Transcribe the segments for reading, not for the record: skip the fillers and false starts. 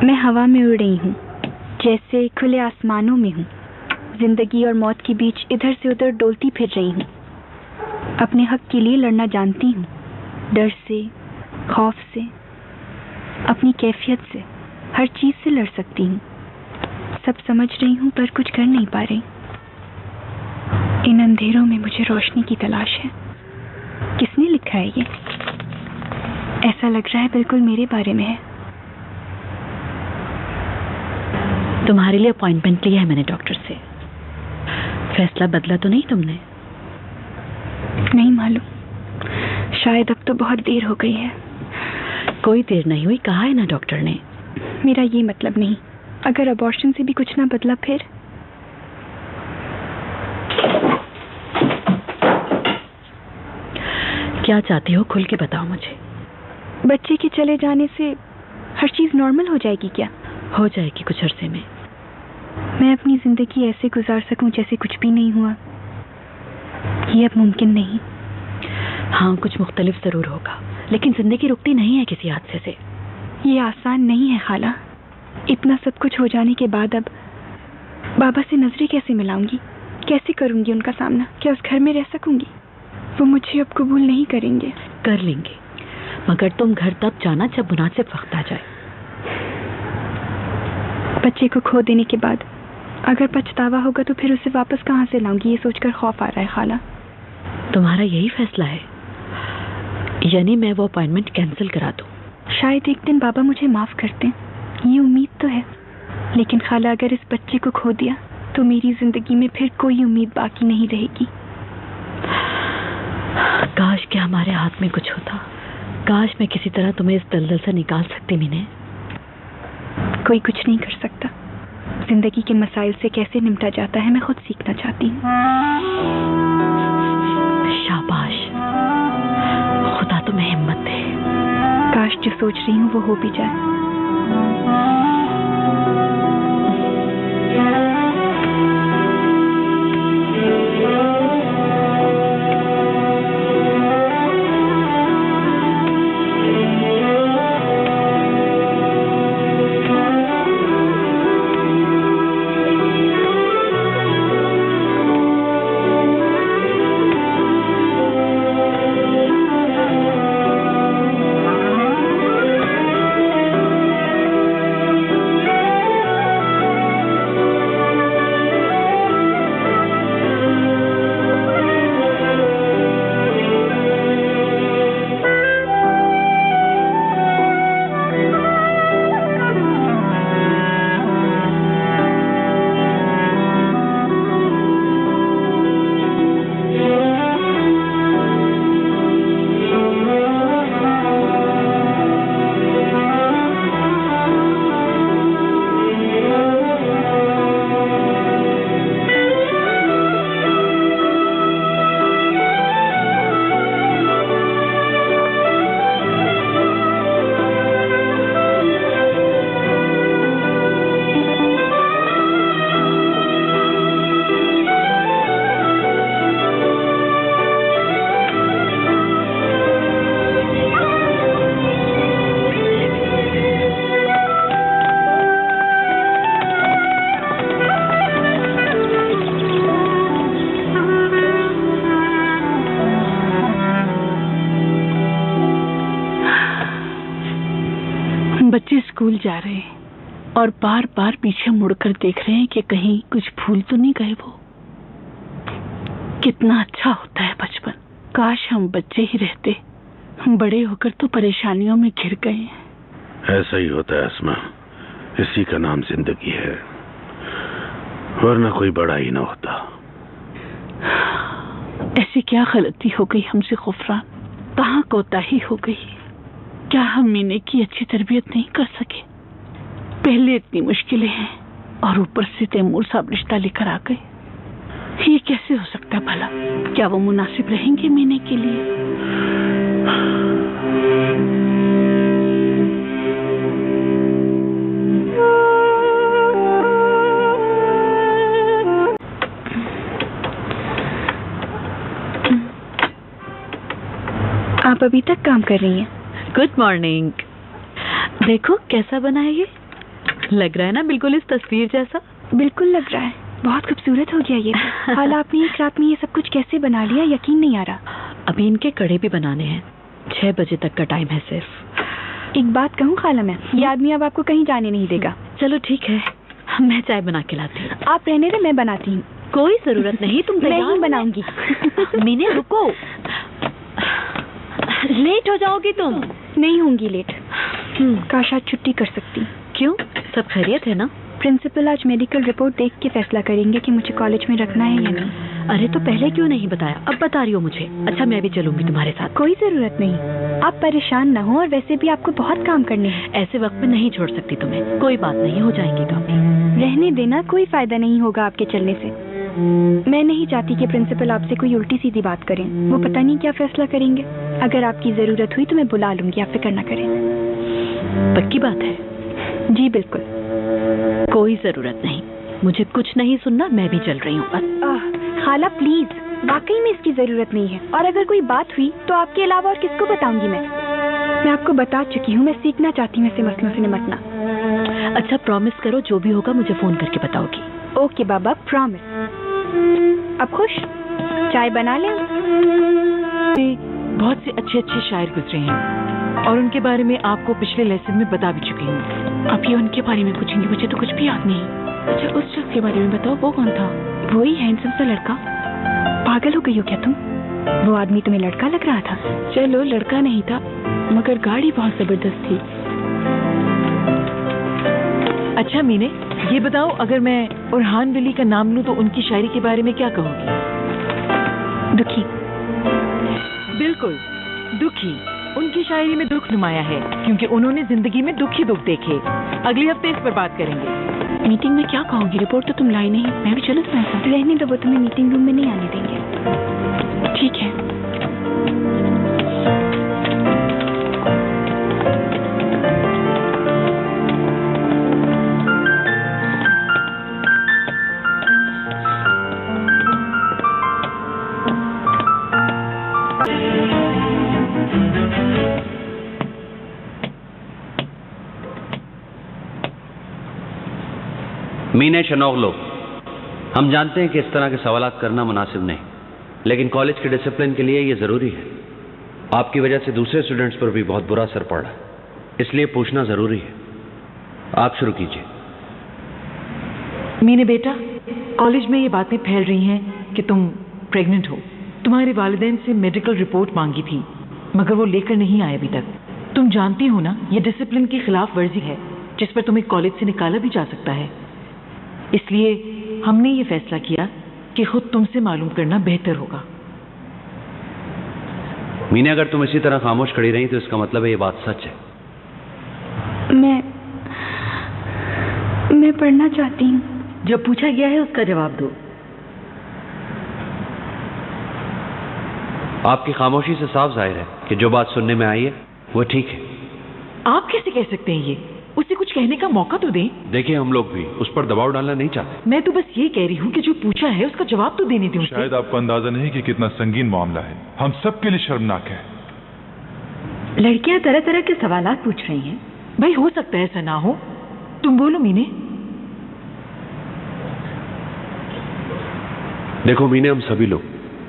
मैं हवा में उड़ रही हूँ, जैसे खुले आसमानों में हूँ। जिंदगी और मौत के बीच इधर से उधर डोलती फिर रही हूँ। अपने हक के लिए लड़ना जानती हूँ, डर से, खौफ से, अपनी कैफियत से, हर चीज से लड़ सकती हूँ। सब समझ रही हूँ पर कुछ कर नहीं पा रही। इन अंधेरों में मुझे रोशनी की तलाश है। किसने लिखा है ये? ऐसा लग रहा है बिल्कुल मेरे बारे में है। तुम्हारे लिए अपॉइंटमेंट लिया है मैंने डॉक्टर से। फैसला बदला तो नहीं तुमने? नहीं मालूम, शायद अब तो बहुत देर हो गई है। कोई देर नहीं हुई, कहा है ना डॉक्टर ने। मेरा ये मतलब नहीं, अगर अबॉर्शन से भी कुछ ना बदला फिर? क्या चाहती हो, खुल के बताओ मुझे। बच्चे के चले जाने से हर चीज नॉर्मल हो जाएगी क्या? हो जाएगी कुछ अरसे में। मैं अपनी जिंदगी ऐसे गुजार सकूं जैसे कुछ भी नहीं हुआ, ये अब मुमकिन नहीं। हाँ, कुछ मुख्तलिफ जरूर होगा, लेकिन जिंदगी रुकती नहीं है किसी हादसे से। ये आसान नहीं है खाला। इतना सब कुछ हो जाने के बाद अब बाबा से नजरें कैसे मिलाऊंगी? कैसे करूंगी उनका सामना? क्या उस घर में रह सकूंगी? वो मुझे अब कबूल नहीं करेंगे। कर लेंगे, मगर तुम घर तब जाना जब मुनासिब वक्त आ जाए। बच्चे को खो देने के बाद अगर पछतावा होगा तो फिर उसे वापस कहाँ से लाऊंगी, ये सोचकर खौफ आ रहा है खाला। तुम्हारा यही फैसला है? यानी मैं वो अपॉइंटमेंट कैंसिल करा दूं? शायद एक दिन बाबा मुझे माफ करते, ये उम्मीद तो है। लेकिन खाला, अगर इस बच्चे को खो दिया तो मेरी जिंदगी में फिर कोई उम्मीद बाकी नहीं रहेगी। काश कि हमारे हाथ में कुछ होता। काश मैं किसी तरह तुम्हें इस दलदल से निकाल सकती। मीने, कोई कुछ नहीं कर सकता। जिंदगी के मसाइल से कैसे निपटा जाता है मैं खुद सीखना चाहती हूँ। शाबाश, खुदा तुम्हें हिम्मत दे। काश जो सोच रही हूँ वो हो भी जाए। बच्चे स्कूल जा रहे हैं और बार बार पीछे मुड़कर देख रहे हैं कि कहीं कुछ भूल तो नहीं गए वो। कितना अच्छा होता है बचपन। काश हम बच्चे ही रहते। हम बड़े होकर तो परेशानियों में घिर गए हैं। ऐसा ही होता है अस्मा, इसी का नाम जिंदगी है, वरना कोई बड़ा ही ना होता। ऐसी क्या गलती हो गई हमसे गुफरान? कहाँ कोताही हो गई? क्या हम मीने की अच्छी तरबियत नहीं कर सके? पहले इतनी मुश्किलें हैं और ऊपर से तैमूर साहब रिश्ता लेकर आ गए। ये कैसे हो सकता भला? क्या वो मुनासिब रहेंगे मीने के लिए? आप अभी तक काम कर रही हैं? Good morning. देखो कैसा बना है ये। लग रहा है ना बिल्कुल इस तस्वीर जैसा। बिल्कुल लग रहा है, बहुत खूबसूरत हो गया ये तो। हाला आपने एक रात में ये सब कुछ कैसे बना लिया, यकीन नहीं आ रहा। अभी इनके कड़े भी बनाने हैं, 6 बजे तक का टाइम है सिर्फ। एक बात कहूँ खाला मैं, ये आदमी अब आपको कहीं जाने नहीं देगा। चलो ठीक है, मैं चाय बना के लाती हूँ। आप रहने दे, मैं बनाती हूँ। कोई जरूरत नहीं, तुम मैं तैयार ही बनाऊंगी। मीने रुको, लेट हो जाओगी तुम। नहीं होंगी लेट। काश आज छुट्टी कर सकती। क्यों, सब खैरियत है ना? प्रिंसिपल आज मेडिकल रिपोर्ट देख के फैसला करेंगे कि मुझे कॉलेज में रखना है या नहीं। अरे तो पहले क्यों नहीं बताया, अब बता रही हो मुझे। अच्छा मैं भी चलूंगी तुम्हारे साथ। कोई जरूरत नहीं, आप परेशान ना हो, और वैसे भी आपको बहुत काम करने हैं। ऐसे वक्त में नहीं छोड़ सकती तुम्हें। कोई बात नहीं, हो जाएंगे काम भी। रहने देना, कोई फायदा नहीं होगा आपके चलने से। मैं नहीं चाहती कि प्रिंसिपल आपसे कोई उल्टी सीधी बात करें, वो पता नहीं क्या फैसला करेंगे। अगर आपकी जरूरत हुई तो मैं बुला लूंगी, आप फिक्र ना करें। पक्की बात है? जी बिल्कुल। कोई जरूरत नहीं, मुझे कुछ नहीं सुनना, मैं भी चल रही हूँ बस। खाला प्लीज, वाकई में इसकी जरूरत नहीं है, और अगर कोई बात हुई तो आपके अलावा और किसको बताऊंगी मैं आपको बता चुकी हूँ, मैं सीखना चाहती हूँ ऐसे मसलों से निपटना। अच्छा प्रॉमिस करो, जो भी होगा मुझे फोन करके बताओगी। ओके बाबा, प्रॉमिस। अब खुश? चाय बना लें? बहुत से अच्छे अच्छे शायर गुजरे हैं और उनके बारे में आपको पिछले लेसन में बता भी चुकी हूँ। अब ये उनके बारे में पूछेंगे, मुझे तो कुछ भी याद नहीं। अच्छा उस शख्स के बारे में बताओ, वो कौन था? वही हैंडसम सा लड़का। पागल हो गई हो क्या तुम? वो आदमी तुम्हें लड़का लग रहा था? चलो लड़का नहीं था, मगर गाड़ी बहुत जबरदस्त थी। अच्छा मीने, ये बताओ, अगर मैं उरहान वली का नाम लूं तो उनकी शायरी के बारे में क्या कहोगी? दुखी। बिल्कुल दुखी। उनकी शायरी में दुख नुमाया है क्योंकि उन्होंने जिंदगी में दुख ही दुख देखे। अगले हफ्ते इस पर बात करेंगे। मीटिंग में क्या कहोगी? रिपोर्ट तो तुम लाई नहीं। मैं भी चलूं तुम्हारे साथ? रहने दो, वो तुम्हें मीटिंग रूम में नहीं आने देंगे। ठीक है। मीने शनोगलो, हम जानते हैं कि इस तरह के सवालात करना मुनासिब नहीं, लेकिन कॉलेज के डिसिप्लिन के लिए ये ज़रूरी है। आपकी वजह से दूसरे स्टूडेंट्स पर भी बहुत बुरा असर पड़ रहा है, इसलिए पूछना ज़रूरी है। आप शुरू कीजिए। मीने बेटा, कॉलेज में ये बातें फैल रही हैं कि तुम प्रेग्नेंट हो। तुम्हारे वालिदैन से मेडिकल रिपोर्ट मांगी थी, मगर वो लेकर नहीं आए अभी तक। तुम जानती हो ना, ये डिसिप्लिन की खिलाफ वर्जी है जिस पर तुम्हें कॉलेज से निकाला भी जा सकता है। इसलिए हमने ये फैसला किया कि खुद तुमसे मालूम करना बेहतर होगा। मीने, अगर तुम इसी तरह खामोश खड़ी रही तो इसका मतलब है ये बात सच है। मैं पढ़ना चाहती हूँ। जो पूछा गया है उसका जवाब दो। आपकी खामोशी से साफ जाहिर है कि जो बात सुनने में आई है वो ठीक है। आप कैसे कह सकते हैं ये? उसे कुछ कहने का मौका तो दें। देखिए, हम लोग भी उस पर दबाव डालना नहीं चाहते। मैं तो बस ये कह रही हूँ कि जो पूछा है उसका जवाब तो देने दें उसे। शायद आपको अंदाजा नहीं कि कितना संगीन मामला है, हम सबके लिए शर्मनाक है। लड़कियां तरह तरह के सवालात पूछ रही हैं। भाई हो सकता है ऐसा ना हो। तुम बोलो मीने। देखो मीने, हम सभी लोग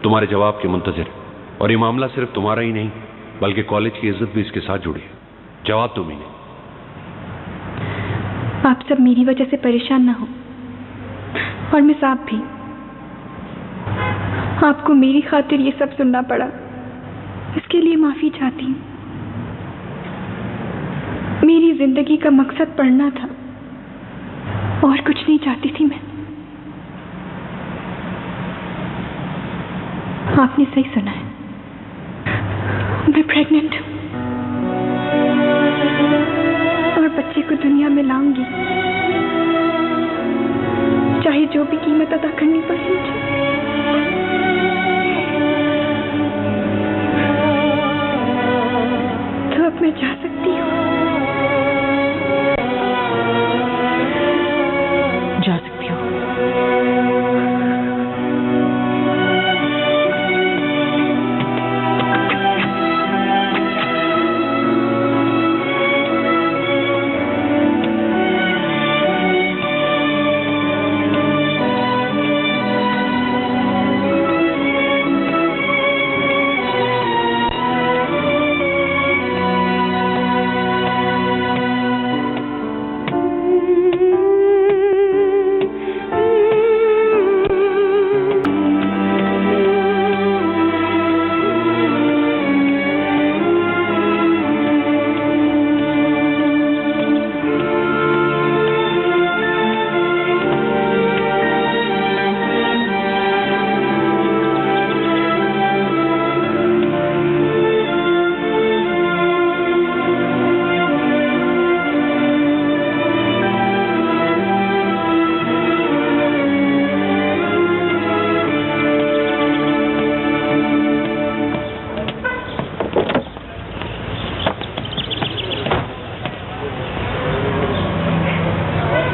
तुम्हारे जवाब के मुंतजिर हैं, और ये मामला सिर्फ तुम्हारा ही नहीं बल्कि कॉलेज की इज्जत भी इसके साथ जुड़ी है। जवाब दो मीने। आप सब मेरी वजह से परेशान ना हो, और मिस आप भी। आपको मेरी खातिर ये सब सुनना पड़ा, इसके लिए माफी चाहती हूँ। मेरी जिंदगी का मकसद पढ़ना था, और कुछ नहीं चाहती थी मैं। आपने सही सुना है, मैं प्रेग्नेंट हूँ और बच्चे को दुनिया में लाऊंगी, चाहे जो भी कीमत अदा करनी पड़े मुझे। तो अब मैं जा सकती हूँ? जा सकती हो।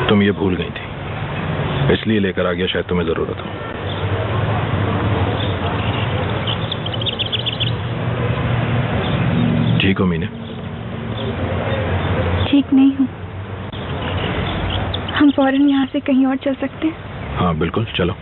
तुम ये भूल गई थी, इसलिए लेकर आ गया, शायद तुम्हें जरूरत हो। ठीक हो मीना? ठीक नहीं हूँ। हम फौरन यहाँ से कहीं और चल सकते हैं? हाँ बिल्कुल, चलो।